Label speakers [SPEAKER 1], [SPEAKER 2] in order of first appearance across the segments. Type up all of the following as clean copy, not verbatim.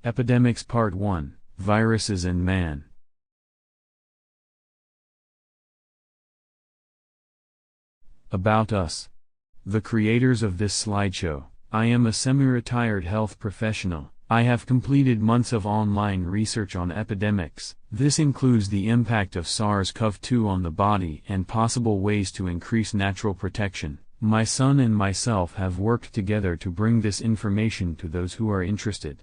[SPEAKER 1] Epidemics Part 1, Viruses and Man. About us. The creators of this slideshow. I am a semi-retired health professional. I have completed months of online research on epidemics. This includes the impact of SARS-CoV-2 on the body and possible ways to increase natural protection. My son and myself have worked together to bring this information to those who are interested.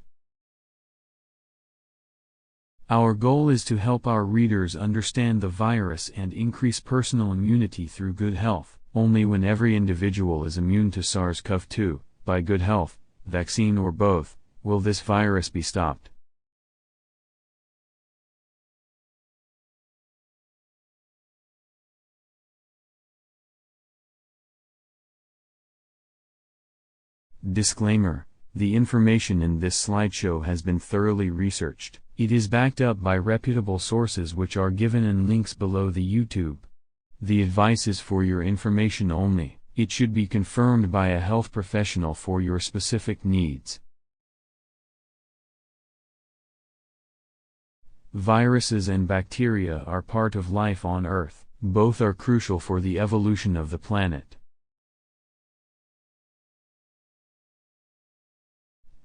[SPEAKER 1] Our goal is to help our readers understand the virus and increase personal immunity through good health. Only when every individual is immune to SARS-CoV-2, by good health, vaccine or both, will this virus be stopped. Disclaimer: the information in this slideshow has been thoroughly researched. It is backed up by reputable sources which are given in links below the YouTube. The advice is for your information only. It should be confirmed by a health professional for your specific needs. Viruses and bacteria are part of life on Earth. Both are crucial for the evolution of the planet.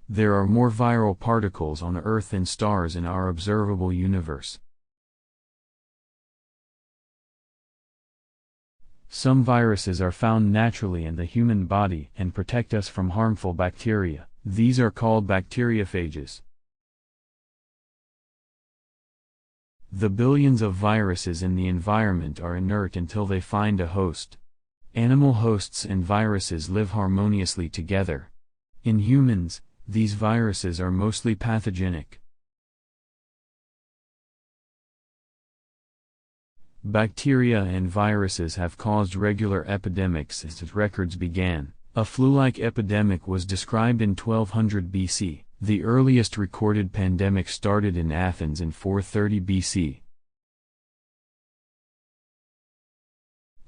[SPEAKER 1] There are more viral particles on Earth than stars in our observable universe. Some viruses are found naturally in the human body and protect us from harmful bacteria. These are called bacteriophages. The billions of viruses in the environment are inert until they find a host. Animal hosts and viruses live harmoniously together. In humans, these viruses are mostly pathogenic. Bacteria and viruses have caused regular epidemics since records began. A flu-like epidemic was described in 1200 BC. The earliest recorded pandemic started in Athens in 430 BC.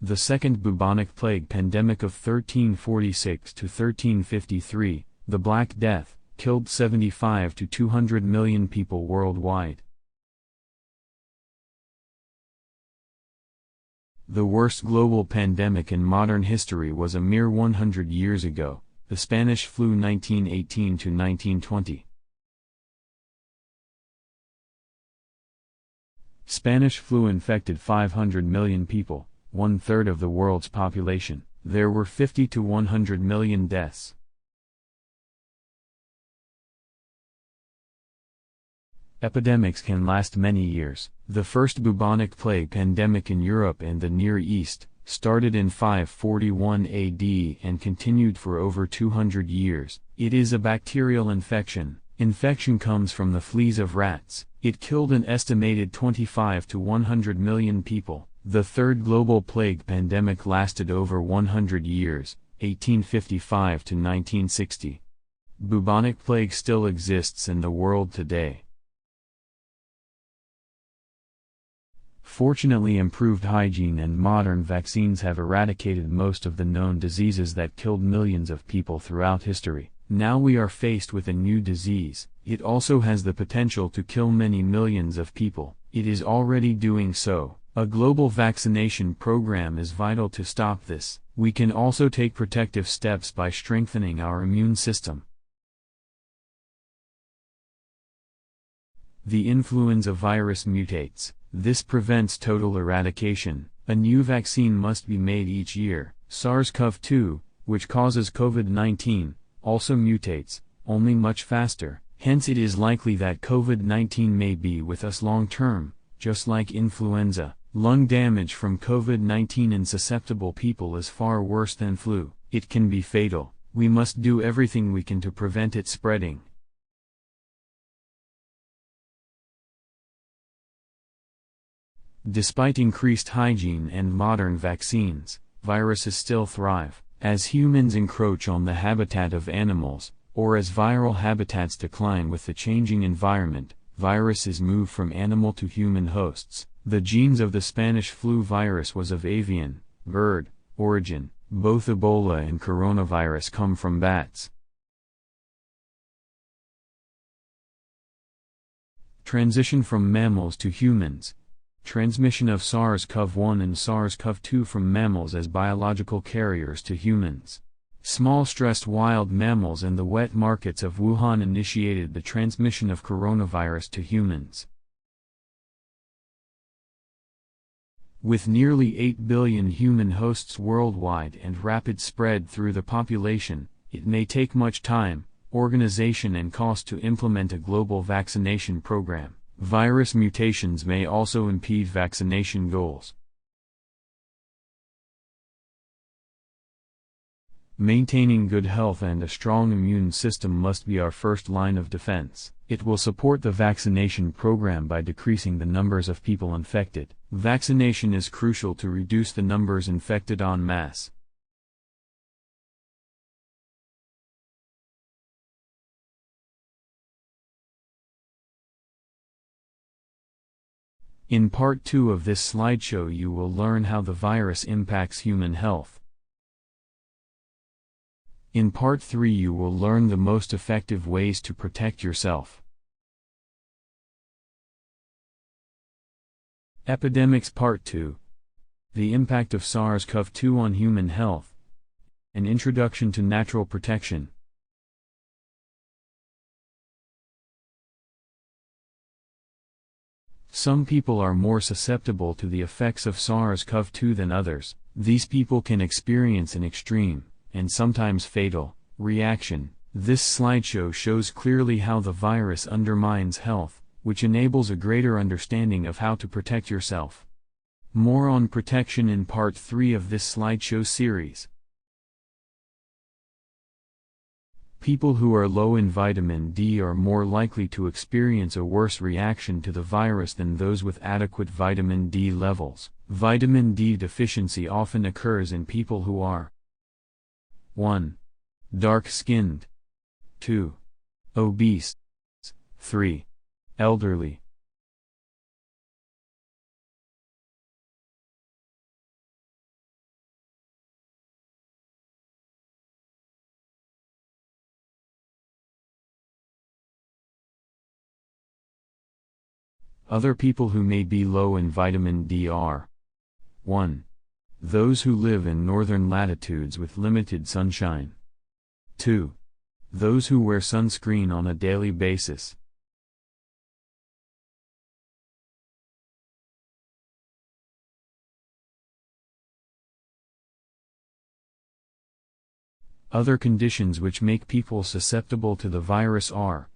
[SPEAKER 1] The Second Bubonic Plague Pandemic of 1346 to 1353, the Black Death, killed 75 to 200 million people worldwide. The worst global pandemic in modern history was a mere 100 years ago, the Spanish flu 1918 to 1920. Spanish flu infected 500 million people, one-third of the world's population. There were 50 to 100 million deaths. Epidemics can last many years. The first bubonic plague pandemic in Europe and the Near East started in 541 AD and continued for over 200 years. It is a bacterial infection. Infection comes from the fleas of rats. It killed an estimated 25 to 100 million people. The third global plague pandemic lasted over 100 years, 1855 to 1960. Bubonic plague still exists in the world today. Fortunately, improved hygiene and modern vaccines have eradicated most of the known diseases that killed millions of people throughout history. Now we are faced with a new disease. It also has the potential to kill many millions of people. It is already doing so. A global vaccination program is vital to stop this. We can also take protective steps by strengthening our immune system. The influenza virus mutates. This prevents total eradication. A new vaccine must be made each year. SARS-CoV-2, which causes COVID-19, also mutates, only much faster. Hence it is likely that COVID-19 may be with us long-term, just like influenza. Lung damage from COVID-19 in susceptible people is far worse than flu. It can be fatal. We must do everything we can to prevent it spreading. Despite increased hygiene and modern vaccines, viruses still thrive. As humans encroach on the habitat of animals, or as viral habitats decline with the changing environment, viruses move from animal to human hosts. The genes of the Spanish flu virus was of avian, bird, origin. Both Ebola and coronavirus come from bats. Transition from mammals to humans. Transmission of SARS-CoV-1 and SARS-CoV-2 from mammals as biological carriers to humans. Small stressed wild mammals in the wet markets of Wuhan initiated the transmission of coronavirus to humans. With nearly 8 billion human hosts worldwide and rapid spread through the population, it may take much time, organization and cost to implement a global vaccination program. Virus mutations may also impede vaccination goals. Maintaining good health and a strong immune system must be our first line of defense. It will support the vaccination program by decreasing the numbers of people infected. Vaccination is crucial to reduce the numbers infected en masse. In part 2 of this slideshow you will learn how the virus impacts human health. In part 3 you will learn the most effective ways to protect yourself. Epidemics Part 2. The Impact of SARS-CoV-2 on Human Health. An Introduction to Natural Protection. Some people are more susceptible to the effects of SARS-CoV-2 than others. These people can experience an extreme, and sometimes fatal, reaction. This slideshow shows clearly how the virus undermines health, which enables a greater understanding of how to protect yourself. More on protection in part 3 of this slideshow series. People who are low in vitamin D are more likely to experience a worse reaction to the virus than those with adequate vitamin D levels. Vitamin D deficiency often occurs in people who are 1. Dark-skinned. 2. Obese. 3. Elderly. Other people who may be low in vitamin D are 1. Those who live in northern latitudes with limited sunshine. 2. Those who wear sunscreen on a daily basis. Other conditions which make people susceptible to the virus are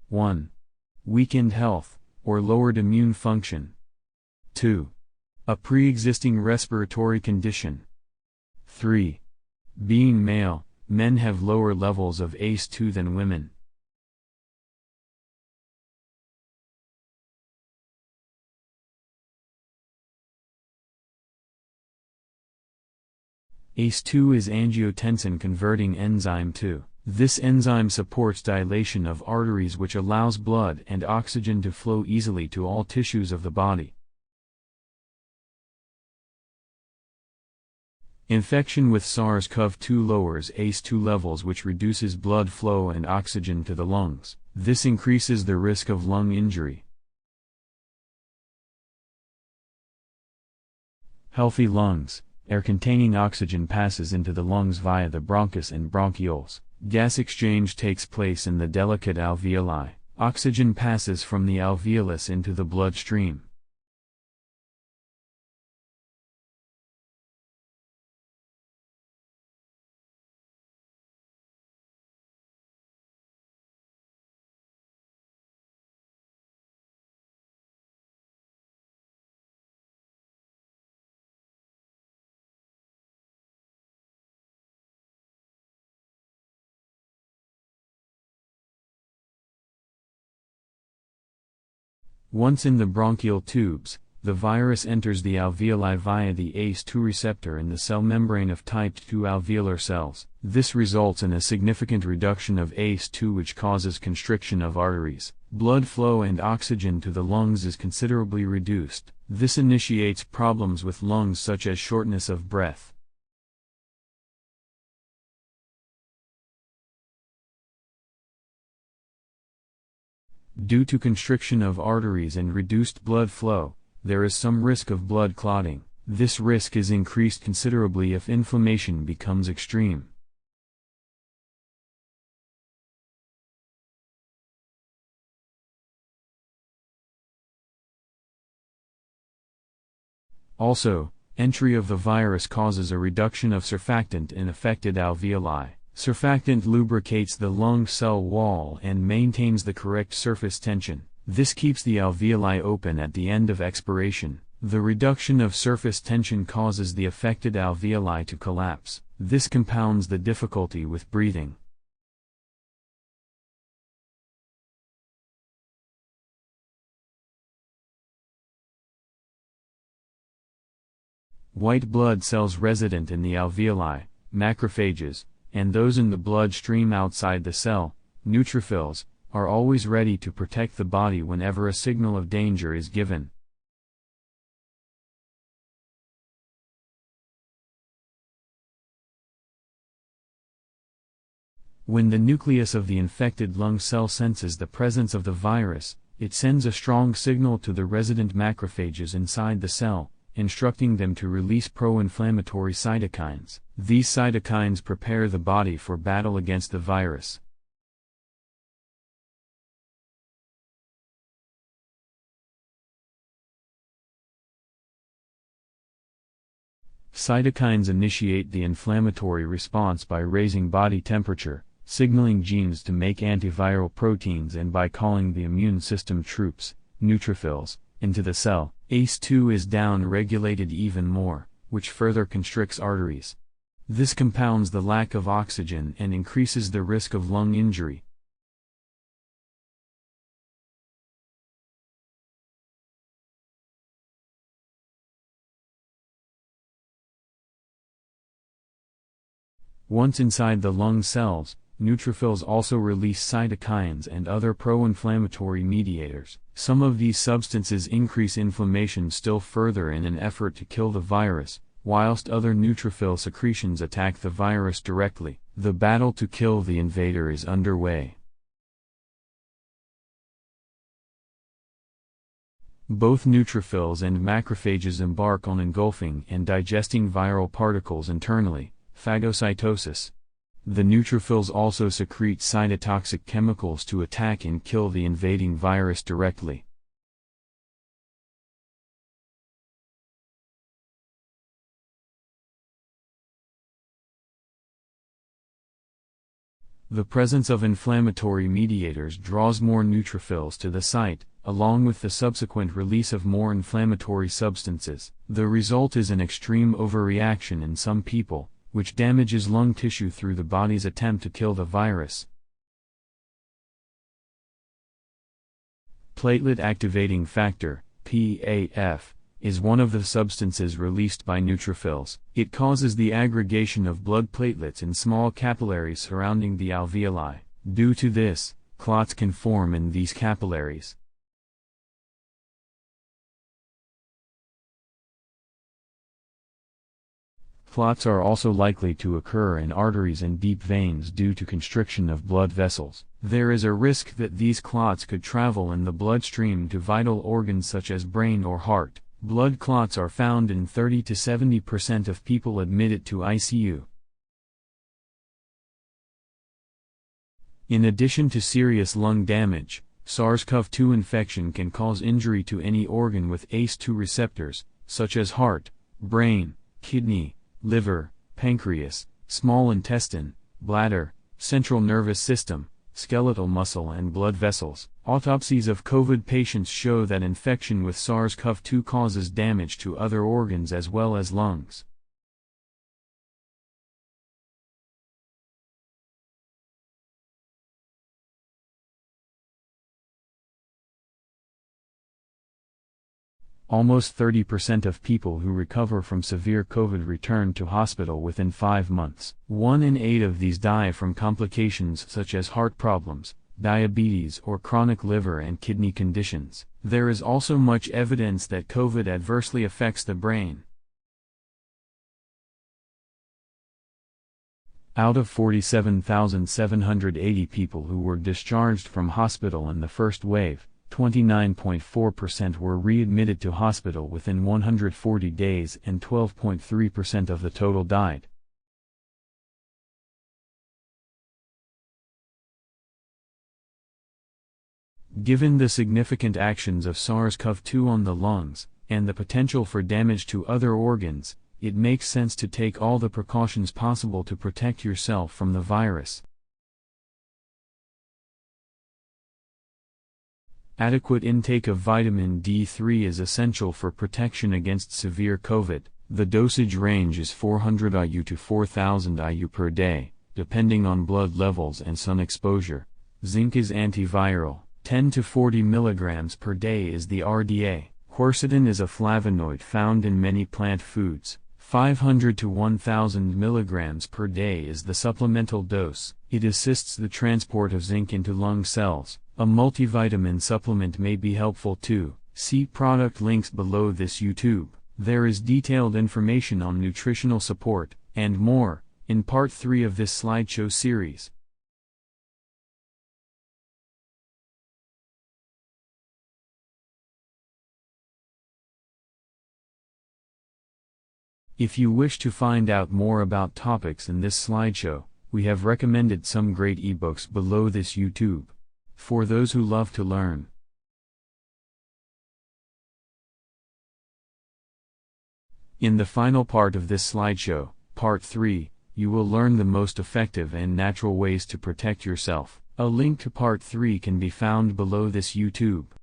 [SPEAKER 1] 1. Weakened health, or lowered immune function. 2. A pre-existing respiratory condition. 3. Being male, men have lower levels of ACE2 than women. ACE2 is angiotensin-converting enzyme 2. This enzyme supports dilation of arteries which allows blood and oxygen to flow easily to all tissues of the body. Infection with SARS-CoV-2 lowers ACE2 levels which reduces blood flow and oxygen to the lungs. This increases the risk of lung injury. Healthy lungs. Air containing oxygen passes into the lungs via the bronchus and bronchioles. Gas exchange takes place in the delicate alveoli. Oxygen passes from the alveolus into the bloodstream. Once in the bronchial tubes, the virus enters the alveoli via the ACE2 receptor in the cell membrane of type II alveolar cells. This results in a significant reduction of ACE2 which causes constriction of arteries. Blood flow and oxygen to the lungs is considerably reduced. This initiates problems with lungs such as shortness of breath. Due to constriction of arteries and reduced blood flow, there is some risk of blood clotting. This risk is increased considerably if inflammation becomes extreme. Also, entry of the virus causes a reduction of surfactant in affected alveoli. Surfactant lubricates the lung cell wall and maintains the correct surface tension. This keeps the alveoli open at the end of expiration. The reduction of surface tension causes the affected alveoli to collapse. This compounds the difficulty with breathing. White blood cells resident in the alveoli, macrophages, and those in the bloodstream outside the cell, neutrophils, are always ready to protect the body whenever a signal of danger is given. When the nucleus of the infected lung cell senses the presence of the virus, it sends a strong signal to the resident macrophages inside the cell, instructing them to release pro-inflammatory cytokines. These cytokines prepare the body for battle against the virus. Cytokines initiate the inflammatory response by raising body temperature, signaling genes to make antiviral proteins, and by calling the immune system troops, neutrophils, into the cell. ACE2 is down-regulated even more, which further constricts arteries. This compounds the lack of oxygen and increases the risk of lung injury. Once inside the lung cells, neutrophils also release cytokines and other pro-inflammatory mediators. Some of these substances increase inflammation still further in an effort to kill the virus, whilst other neutrophil secretions attack the virus directly. The battle to kill the invader is underway. Both neutrophils and macrophages embark on engulfing and digesting viral particles internally, phagocytosis. The neutrophils also secrete cytotoxic chemicals to attack and kill the invading virus directly. The presence of inflammatory mediators draws more neutrophils to the site, along with the subsequent release of more inflammatory substances. The result is an extreme overreaction in some people, which damages lung tissue through the body's attempt to kill the virus. Platelet activating factor, PAF, is one of the substances released by neutrophils. It causes the aggregation of blood platelets in small capillaries surrounding the alveoli. Due to this, clots can form in these capillaries. Clots are also likely to occur in arteries and deep veins due to constriction of blood vessels. There is a risk that these clots could travel in the bloodstream to vital organs such as brain or heart. Blood clots are found in 30 to 70% of people admitted to ICU. In addition to serious lung damage, SARS-CoV-2 infection can cause injury to any organ with ACE2 receptors, such as heart, brain, kidney, liver, pancreas, small intestine, bladder, central nervous system, skeletal muscle and blood vessels. Autopsies of COVID patients show that infection with SARS-CoV-2 causes damage to other organs as well as lungs. Almost 30% of people who recover from severe COVID return to hospital within 5 months. 1 in 8 of these die from complications such as heart problems, diabetes or chronic liver and kidney conditions. There is also much evidence that COVID adversely affects the brain. Out of 47,780 people who were discharged from hospital in the first wave, 29.4% were readmitted to hospital within 140 days and 12.3% of the total died. Given the significant actions of SARS-CoV-2 on the lungs, and the potential for damage to other organs, it makes sense to take all the precautions possible to protect yourself from the virus. Adequate intake of vitamin D3 is essential for protection against severe COVID. The dosage range is 400 IU to 4000 IU per day, depending on blood levels and sun exposure. Zinc is antiviral. 10 to 40 milligrams per day is the RDA. Quercetin is a flavonoid found in many plant foods. 500 to 1000 milligrams per day is the supplemental dose. It assists the transport of zinc into lung cells. A multivitamin supplement may be helpful too. See product links below this YouTube. There is detailed information on nutritional support, and more, in part 3 of this slideshow series. If you wish to find out more about topics in this slideshow, we have recommended some great ebooks below this YouTube. For those who love to learn. In the final part of this slideshow, part 3, you will learn the most effective and natural ways to protect yourself. A link to part 3 can be found below this YouTube.